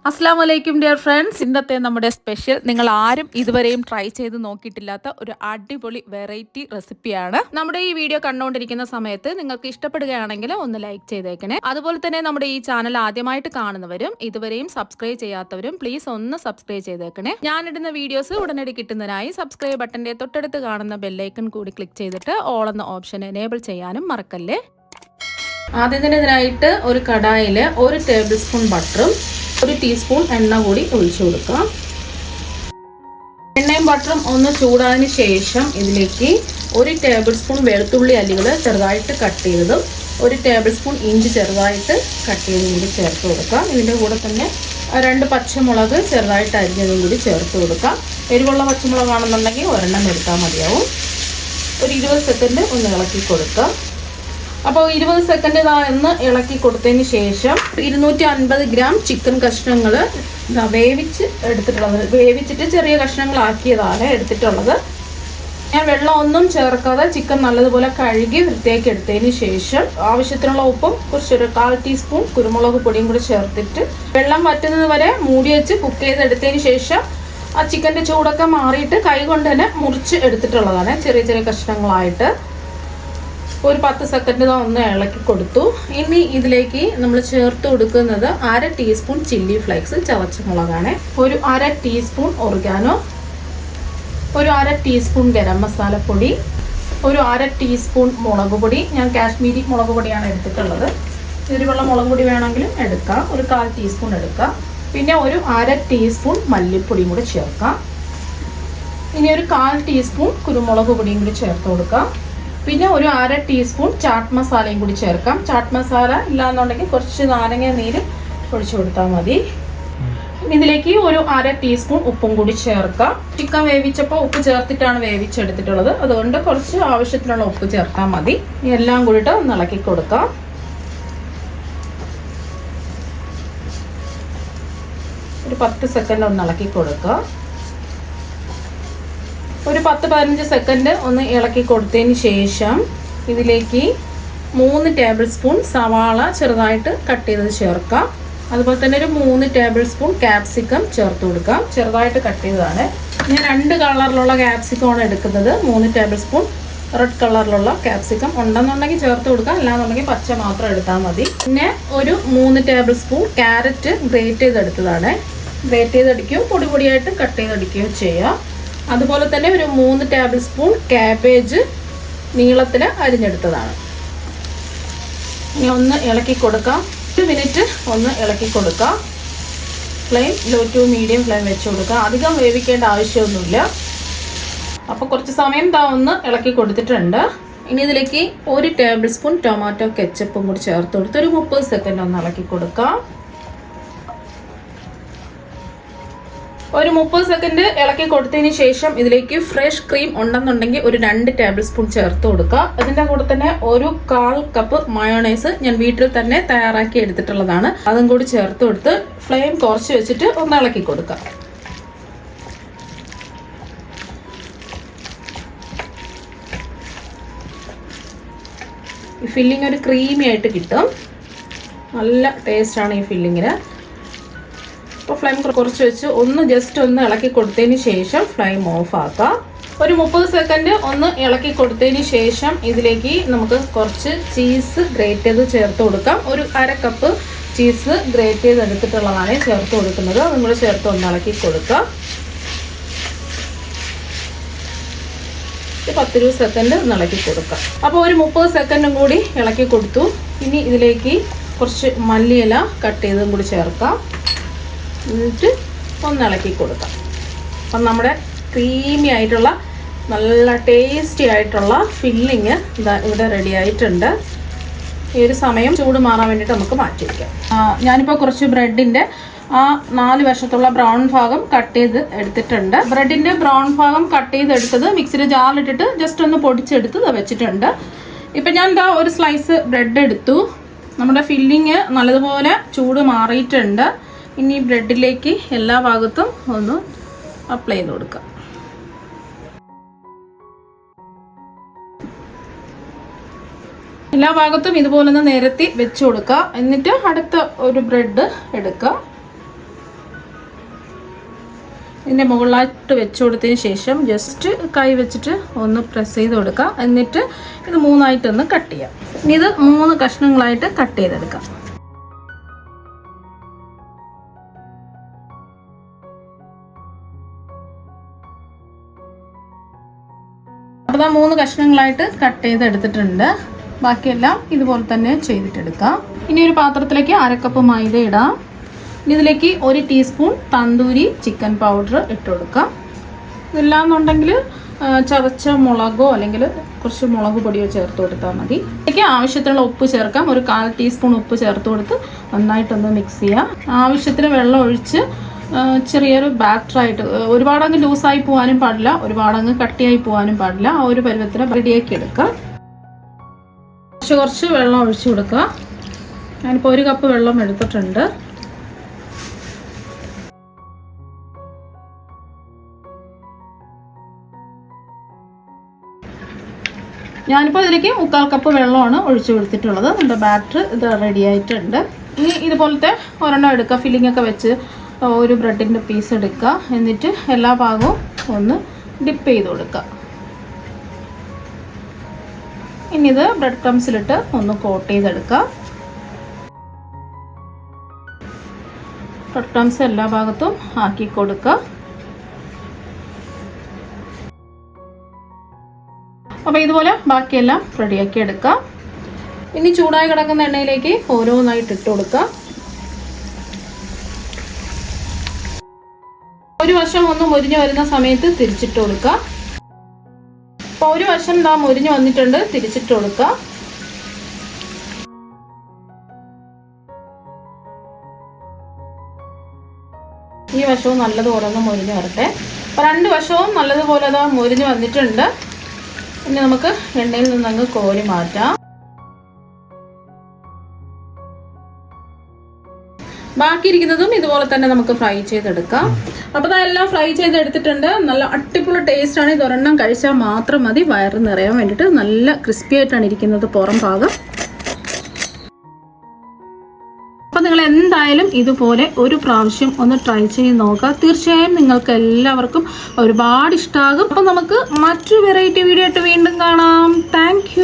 അസ്സലാമു അലൈക്കും dear friends. ഇന്നത്തെ നമ്മുടെ സ്പെഷ്യൽ നിങ്ങൾ ആരും ഇതുവരെയും ട്രൈ ചെയ്ത് നോക്കിയിട്ടില്ലാത്ത ഒരു അടിപൊളി വെറൈറ്റി റെസിപ്പിയാണ്. നമ്മുടെ ഈ വീഡിയോ കണ്ടുകൊണ്ടിരിക്കുന്ന സമയത്ത് നിങ്ങൾക്ക് ഇഷ്ടപ്പെടുകയാണെങ്കിൽ ഒന്ന് ലൈക്ക് ചെയ്തേക്കണേ. അതുപോലെ തന്നെ നമ്മുടെ ഈ ചാനൽ ആദ്യമായിട്ട് കാണുന്നവരും ഇതുവരെയും സബ്സ്ക്രൈബ് ചെയ്യാത്തവരും പ്ലീസ് ഒന്ന് സബ്സ്ക്രൈബ് ചെയ്തേക്കണേ. ഞാനിടുന്ന വീഡിയോസ് ഉടനടി കിട്ടുന്നതിനായി സബ്സ്ക്രൈബ് ബട്ടന്റെ തൊട്ടടുത്ത് കാണുന്ന ബെല്ലൈക്കൺ കൂടി ക്ലിക്ക് ചെയ്തിട്ട് ഓൾ എന്ന ഓപ്ഷൻ എനേബിൾ ചെയ്യാനും മറക്കല്ലേ. ആദ്യം തന്നെ ഇതിനായിട്ട് ഒരു കടായിൽ 1 ടേബിൾ സ്പൂൺ ബട്ടറും 1 ടീസ്പൂൺ എണ്ണ കൂടി ഒഴിച്ചു കൊടുക്കാം. എണ്ണയും ബട്ടറും ഒന്ന് ചൂടായതിന് ശേഷം ഇതിലേക്ക് 1 ടേബിൾ സ്പൂൺ വെളുത്തുള്ളി അല്ലികൾ ചെറുതായിട്ട് കട്ട് ചെയ്തതും 1 ടേബിൾ സ്പൂൺ ഇഞ്ചി ചെറുതായിട്ട് കട്ട് ചെയ്തതും കൂടി ചേർത്ത് കൊടുക്കാം. ഇതിൻ്റെ കൂടെ തന്നെ 2 പച്ചമുളക് ചെറുതായിട്ട് അരിഞ്ഞതും കൂടി ചേർത്ത് കൊടുക്കാം. എരിവുള്ള പച്ചമുളകാണെന്നുണ്ടെങ്കിൽ ഒരെണ്ണം എടുത്താൽ മതിയാവും. ഒരു 20 സെക്കൻഡ് ഒന്ന് ഇളക്കി കൊടുക്കാം. അപ്പോൾ 20 സെക്കൻഡ് ഒന്ന് ഇളക്കി കൊടുത്തതിന് ശേഷം 250 ഗ്രാം ചിക്കൻ കഷ്ണങ്ങൾ വേവിച്ച് എടുത്തിട്ടുള്ളത്, വേവിച്ചിട്ട് ചെറിയ കഷ്ണങ്ങളാക്കിയതാണ് എടുത്തിട്ടുള്ളത്. ഞാൻ വെള്ളമൊന്നും ചേർക്കാതെ ചിക്കൻ നല്ലതുപോലെ കഴുകി വൃത്തിയാക്കി എടുത്തതിന് ശേഷം ആവശ്യത്തിനുള്ള ഉപ്പും കുറച്ചൊരു 1/4 ടീസ്പൂൺ കുരുമുളക് പൊടിയും കൂടി ചേർത്തിട്ട് വെള്ളം വറ്റുന്നത് വരെ മൂടി വെച്ച് കുക്ക് ചെയ്തെടുത്തതിന് ശേഷം ആ ചിക്കൻ്റെ ചൂടൊക്കെ മാറിയിട്ട് കൈ കൊണ്ട് തന്നെ മുറിച്ച് എടുത്തിട്ടുള്ളതാണ് ചെറിയ ചെറിയ കഷ്ണങ്ങളായിട്ട്. ഒരു 10 സെക്കൻഡ് ഒന്ന് ഇളക്കി കൊടുത്തു. ഇനി ഇതിലേക്ക് നമ്മൾ ചേർത്ത് കൊടുക്കുന്നത് 1/2 ടീസ്പൂൺ ചില്ലി ഫ്ലേക്സ് ചതച്ച മുളകാണ്, ഒരു 1/2 ടീസ്പൂൺ ഒറിഗാനോ, ഒരു 1/2 ടീസ്പൂൺ ഗരം മസാലപ്പൊടി, ഒരു 1/2 ടീസ്പൂൺ മുളക് പൊടി. ഞാൻ കാശ്മീരി മുളക് പൊടിയാണ് എടുത്തിട്ടുള്ളത്. എരിവുള്ള മുളക് പൊടി വേണമെങ്കിലും എടുക്കാം, ഒരു 1/4 ടീസ്പൂൺ എടുക്കാം. പിന്നെ ഒരു 1/2 ടീസ്പൂൺ മല്ലിപ്പൊടിയും കൂടി ചേർക്കാം. ഇനി ഒരു 1/4 ടീസ്പൂൺ കുരുമുളക് പൊടിയും കൂടി ചേർത്ത് കൊടുക്കാം. പിന്നെ ഒരു 1/2 ടീസ്പൂൺ ചാട്ട് മസാലയും കൂടി ചേർക്കാം. ചാട്ട് മസാല ഇല്ലാന്നുണ്ടെങ്കിൽ കുറച്ച് നാരങ്ങ നീര് ഒഴിച്ചു കൊടുത്താൽ മതി. ഇതിലേക്ക് ഒരു 1/2 ടീസ്പൂൺ ഉപ്പും കൂടി ചേർക്കാം. ചിക്കൻ വേവിച്ചപ്പോൾ ഉപ്പ് ചേർത്തിട്ടാണ് വേവിച്ചെടുത്തിട്ടുള്ളത്, അതുകൊണ്ട് കുറച്ച് ആവശ്യത്തിനുള്ള ഉപ്പ് ചേർത്താൽ മതി. എല്ലാം കൂടിയിട്ട് ഒന്ന് ഇളക്കി കൊടുക്കാം. ഒരു 10 സെക്കൻഡ് ഒന്ന് ഇളക്കി കൊടുക്കുക. ഒരു 10-15 സെക്കൻഡ് ഒന്ന് ഇളക്കി കൊടുത്തതിന് ശേഷം ഇതിലേക്ക് 3 ടേബിൾ സ്പൂൺ സവാള ചെറുതായിട്ട് കട്ട് ചെയ്തത് ചേർക്കാം. അതുപോലെ തന്നെ ഒരു 3 ടേബിൾ സ്പൂൺ ക്യാപ്സിക്കം ചേർത്ത് കൊടുക്കാം, ചെറുതായിട്ട് കട്ട് ചെയ്തതാണ്. ഞാൻ 2 കളറിലുള്ള ക്യാപ്സിക്കമാണ് എടുക്കുന്നത്. 3 ടേബിൾ സ്പൂൺ റെഡ് കളറിലുള്ള ക്യാപ്സിക്കം ഉണ്ടെന്നുണ്ടെങ്കിൽ ചേർത്ത് കൊടുക്കാം, അല്ലാന്നുണ്ടെങ്കിൽ പച്ച മാത്രം എടുത്താൽ മതി. പിന്നെ ഒരു 3 ടേബിൾ സ്പൂൺ ക്യാരറ്റ് ഗ്രേറ്റ് ചെയ്തെടുത്തതാണ്. ഗ്രേറ്റ് ചെയ്തടിക്കുകയോ പൊടി പൊടിയായിട്ട് കട്ട് ചെയ്തടിക്കുകയോ ചെയ്യാം. അതുപോലെ തന്നെ ഒരു 3 ടേബിൾ സ്പൂൺ ക്യാബേജ് നീളത്തിൽ അരിഞ്ഞെടുത്തതാണ്. ഇനി ഒന്ന് ഇളക്കി കൊടുക്കാം. 1 മിനിറ്റ് ഒന്ന് ഇളക്കി കൊടുക്കാം. Flame low to medium flame വെച്ച് കൊടുക്കുക. അധികം വേവിക്കേണ്ട ആവശ്യമൊന്നുമില്ല. അപ്പോൾ കുറച്ച് സമയം ഒന്ന് ഇളക്കി കൊടുത്തിട്ടുണ്ട്. ഇനി ഇതിലേക്ക് 1 ടേബിൾ സ്പൂൺ ടൊമാറ്റോ കെച്ചപ്പും കൂടി ചേർത്ത് കൊടുത്ത് ഒരു 30 സെക്കൻഡ് ഒന്ന് ഇളക്കി കൊടുക്കാം. ഒരു 30 സെക്കൻഡ് ഇളക്കി കൊടുത്തതിന് ശേഷം ഇതിലേക്ക് ഫ്രഷ് ക്രീം ഉണ്ടെന്നുണ്ടെങ്കിൽ ഒരു 2 ടേബിൾ സ്പൂൺ ചേർത്ത് കൊടുക്കുക. അതിൻ്റെ കൂടെ തന്നെ ഒരു 1/4 കപ്പ് മയോണൈസ് ഞാൻ വീട്ടിൽ തന്നെ തയ്യാറാക്കി എടുത്തിട്ടുള്ളതാണ്, അതും കൂടി ചേർത്ത് കൊടുത്ത് ഫ്ലെയിം കുറച്ച് വെച്ചിട്ട് ഒന്ന് ഇളക്കി കൊടുക്കുക. ഈ ഫില്ലിങ് ഒരു ക്രീമി ആയിട്ട് കിട്ടും, നല്ല ടേസ്റ്റാണ് ഈ ഫില്ലിങ്ങിന്. അപ്പോൾ ഫ്ലെയിം കുറച്ച് വെച്ച് ഒന്ന് ജസ്റ്റ് ഒന്ന് ഇളക്കി കൊടുത്തതിന് ശേഷം ഫ്ലെയിം ഓഫ് ആക്കാം. ഒരു 30 സെക്കൻഡ് ഒന്ന് ഇളക്കി കൊടുത്തതിന് ശേഷം ഇതിലേക്ക് നമുക്ക് കുറച്ച് ചീസ് ഗ്രേറ്റ് ചെയ്ത് ചേർത്ത് കൊടുക്കാം. ഒരു 1/2 കപ്പ് ചീസ് ഗ്രേറ്റ് ചെയ്ത് എടുത്തിട്ടുള്ളതാണ് ചേർത്ത് കൊടുക്കുന്നത്. അതും കൂടെ ചേർത്ത് ഒന്ന് ഇളക്കി കൊടുക്കാം. 10-20 സെക്കൻഡ് ഒന്ന് ഇളക്കി കൊടുക്കാം. അപ്പോൾ ഒരു 30 സെക്കൻഡും കൂടി ഇളക്കി കൊടുത്തു. ഇനി ഇതിലേക്ക് കുറച്ച് മല്ലിയില കട്ട് ചെയ്തതും കൂടി ചേർക്കാം. എന്നിട്ട് ഒന്ന് ഇളക്കി കൊടുക്കാം. അപ്പം നമ്മുടെ ക്രീമി ആയിട്ടുള്ള നല്ല ടേസ്റ്റി ആയിട്ടുള്ള ഫില്ലിങ് ഇവിടെ റെഡി ആയിട്ടുണ്ട്. ഈ ഒരു സമയം ചൂട് മാറാൻ വേണ്ടിയിട്ട് നമുക്ക് മാറ്റി വയ്ക്കാം. ഞാനിപ്പോൾ കുറച്ച് ബ്രെഡിൻ്റെ 4 വശത്തുള്ള ബ്രൗൺ ഭാഗം കട്ട് ചെയ്ത് എടുത്തിട്ടുണ്ട്. ബ്രെഡിൻ്റെ ബ്രൗൺ ഭാഗം കട്ട് ചെയ്തെടുത്തത് മിക്സിയുടെ ജാറിലിട്ടിട്ട് ജസ്റ്റ് ഒന്ന് പൊടിച്ചെടുത്ത് വെച്ചിട്ടുണ്ട്. ഇപ്പം ഞാൻ ഒരു സ്ലൈസ് ബ്രെഡ് എടുത്തു. നമ്മുടെ ഫില്ലിങ് നല്ലതുപോലെ ചൂട് മാറിയിട്ടുണ്ട്. ഇനി ബ്രെഡിലേക്ക് എല്ലാ ഭാഗത്തും ഒന്ന് അപ്ലൈ ചെയ്ത് കൊടുക്കാം. എല്ലാ ഭാഗത്തും ഇതുപോലെ ഒന്ന് നിരത്തി വെച്ച് കൊടുക്കുക. എന്നിട്ട് അടുത്ത ഒരു ബ്രെഡ് എടുക്കുക. ഇതിൻ്റെ മുകളിലായിട്ട് വെച്ച് കൊടുത്തതിന് ശേഷം ജസ്റ്റ് കൈ വെച്ചിട്ട് ഒന്ന് പ്രസ് ചെയ്ത് കൊടുക്കുക. എന്നിട്ട് ഇത് 3ആയിട്ടൊന്ന് കട്ട് ചെയ്യാം. ഇനി ഇത് 3 കഷ്ണങ്ങളായിട്ട് കട്ട് ചെയ്തെടുക്കാം. അപ്പോൾ 3 കഷ്ണങ്ങളായിട്ട് കട്ട് ചെയ്തെടുത്തിട്ടുണ്ട്. ബാക്കിയെല്ലാം ഇതുപോലെ തന്നെ ചെയ്തിട്ടെടുക്കാം. ഇനി ഒരു പാത്രത്തിലേക്ക് 1/2 കപ്പ് മൈദ ഇടാം. ഇതിലേക്ക് 1 ടീസ്പൂൺ തന്തൂരി ചിക്കൻ പൗഡർ ഇട്ട് കൊടുക്കാം. ഇല്ലാന്നുണ്ടെങ്കിൽ ചതച്ച മുളകോ അല്ലെങ്കിൽ കുറച്ച് മുളക് പൊടിയോ ചേർത്ത് കൊടുത്താൽ മതി. ഇതിലേക്ക് ആവശ്യത്തിനുള്ള ഉപ്പ് ചേർക്കാം. ഒരു 1/4 ടീസ്പൂൺ ഉപ്പ് ചേർത്ത് കൊടുത്ത് നന്നായിട്ടൊന്ന് മിക്സ് ചെയ്യാം. ആവശ്യത്തിന് വെള്ളം ഒഴിച്ച് ചെറിയൊരു ബാറ്ററായിട്ട്, ഒരുപാടങ്ങ് ലൂസായി പോകാനും പാടില്ല, ഒരുപാടങ്ങ് കട്ടിയായി പോകാനും പാടില്ല. ആ ഒരു പരുവത്തിന് റെഡിയാക്കി എടുക്കുക. കുറച്ച് വെള്ളം ഒഴിച്ചു കൊടുക്കുക. ഞാനിപ്പോൾ 1 കപ്പ് വെള്ളം എടുത്തിട്ടുണ്ട്. ഞാനിപ്പോൾ ഇതിലേക്ക് 1/4 കപ്പ് വെള്ളമാണ് ഒഴിച്ചു കൊടുത്തിട്ടുള്ളത്. നമ്മുടെ ബാറ്റർ ഇത് റെഡി ആയിട്ടുണ്ട്. ഇനി ഇതുപോലത്തെ ഒരെണ്ണം എടുക്കുക. ഫില്ലിംഗ് ഒക്കെ വെച്ച് ഒരു ബ്രെഡിൻ്റെ പീസ് എടുക്കുക. എന്നിട്ട് എല്ലാ ഭാഗവും ഒന്ന് ഡിപ്പ് ചെയ്ത് കൊടുക്കുക. ഇനി ഇത് ബ്രെഡ് ക്രംസിലിട്ട് ഒന്ന് കോട്ട് ചെയ്തെടുക്കുക. ബ്രെഡ് ക്രംസ് എല്ലാ ഭാഗത്തും ആക്കി കൊടുക്കുക. അപ്പോൾ ഇതുപോലെ ബാക്കിയെല്ലാം റെഡിയാക്കി എടുക്കുക. ഇനി ചൂടായി കിടക്കുന്ന എണ്ണയിലേക്ക് ഓരോന്നായിട്ട് ഇട്ട് കൊടുക്കുക. ഒരു വശം ഒന്ന് മുരിഞ്ഞു വരുന്ന സമയത്ത് തിരിച്ചിട്ട് കൊടുക്കുക. അപ്പോൾ ഒരു വശം മുരിഞ്ഞു വന്നിട്ടുണ്ട്. തിരിച്ചിട്ട് കൊടുക്കുക. ഈ വശവും നല്ലതുപോലെ ഒന്ന് മുരിഞ്ഞു വരട്ടെ. അപ്പോൾ 2 വശവും നല്ലതുപോലെ മുരിഞ്ഞു വന്നിട്ടുണ്ട്. ഇനി നമുക്ക് എണ്ണയിൽ നിന്നങ്ങ് കോരി മാറ്റാം. ബാക്കിയിരിക്കുന്നതും ഇതുപോലെ തന്നെ നമുക്ക് ഫ്രൈ ചെയ്തെടുക്കാം. അപ്പോൾ അതെല്ലാം ഫ്രൈ ചെയ്തെടുത്തിട്ടുണ്ട്. നല്ല അടിപൊളി ടേസ്റ്റാണ്. ഇതൊരെണ്ണം കഴിച്ചാൽ മാത്രം മതി വയറ് നിറയാൻ വേണ്ടിയിട്ട്. നല്ല ക്രിസ്പി ആയിട്ടാണ് ഇരിക്കുന്നത് പുറം ഭാഗം. അപ്പോൾ നിങ്ങൾ എന്തായാലും ഇതുപോലെ ഒരു പ്രാവശ്യം ഒന്ന് ട്രൈ ചെയ്ത് നോക്കുക. തീർച്ചയായും നിങ്ങൾക്ക് എല്ലാവർക്കും ഒരുപാട് ഇഷ്ടമാകും. അപ്പോൾ നമുക്ക് മറ്റൊരു വെറൈറ്റി വീഡിയോ ആയിട്ട് വീണ്ടും കാണാം. താങ്ക്